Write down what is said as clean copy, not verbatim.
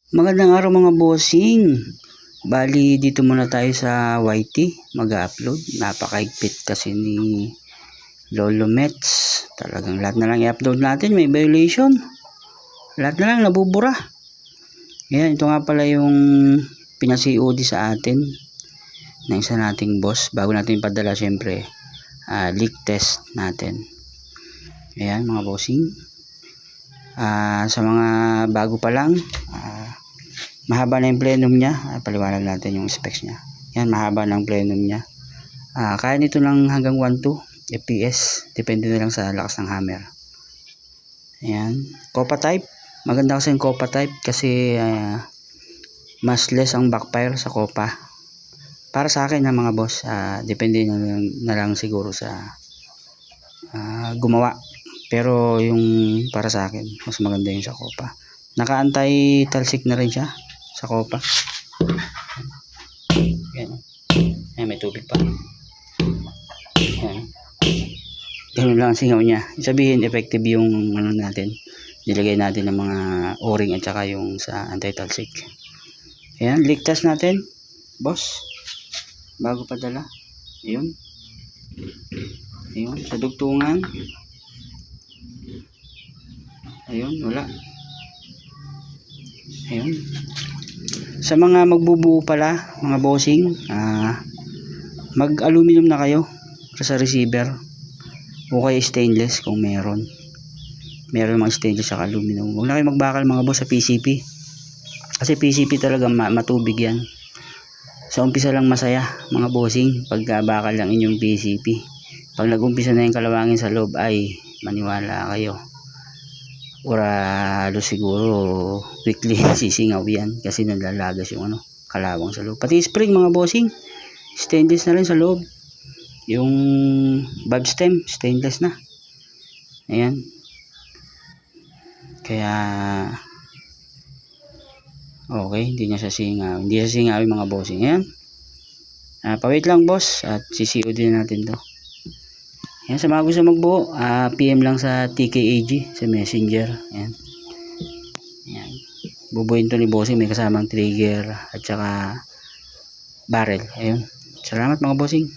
Magandang araw mga bossing. Bali dito muna tayo sa YT mag-upload. Napakaigpit kasi ni Lolo Mets. Talagang lahat na lang i-upload natin may violation. Lahat na lang nabubura. Ayan, ito nga pala yung pina-COD sa atin ng isa nating boss. Bago natin ipadala syempre leak test natin. Ayan mga bossing. Sa mga bago pa lang, mahaba na yung plenum niya. Paliwanag natin yung specs niya. Yan, mahaba na yung plenum niya. Kaya nito lang hanggang 1.2 FPS. Depende na lang sa lakas ng hammer. Ayan. Copa type. Maganda kasi yung Copa type kasi mas less ang backfire sa Copa. Para sa akin mga boss, depende na lang siguro sa gumawa. Pero yung para sa akin, mas maganda yung sa Copa. Naka-anti talsik na rin siya sa Copa. Ayan. Ayan, may tubig pa. Ayan. Ganun lang ang singaw niya. Sabihin effective yung ano natin. Nilagay natin ng mga o-ring at saka yung sa anti-talsik. Ayan, leak test natin. Boss. Bago padala. Ayun. Ayun, sa dugtungan. Ayun, wala. Ayun. Sa mga magbubuo pala, mga bossing, mag-aluminum na kayo sa receiver. O kaya stainless kung meron. Meron mga stainless sa aluminum. Huwag na kayo magbakal mga boss sa PCP. Kasi PCP talaga matubig yan. Sa umpisa lang masaya mga bossing pag bakal lang inyong PCP. Pag nag-umpisa na yung kalawangin sa loob ay maniwala kayo. Halos siguro weekly sisingaw yan kasi nalalagas yung kalawang sa loob. Pati spring mga bossing, stainless na rin sa loob. Yung valve stem stainless na. Ayan. Kaya okay, hindi niya sasingaw. Hindi sasingaw yung mga bossing. Ayan. Pa-wait lang boss at CCOD na natin to. Ayan, sa mga gusto magbuo, PM lang sa TKAG sa Messenger. Ayan. Ayan. Bubuin to ni bossing, may kasamang trigger at saka barrel. Ayun. Salamat mga bossing.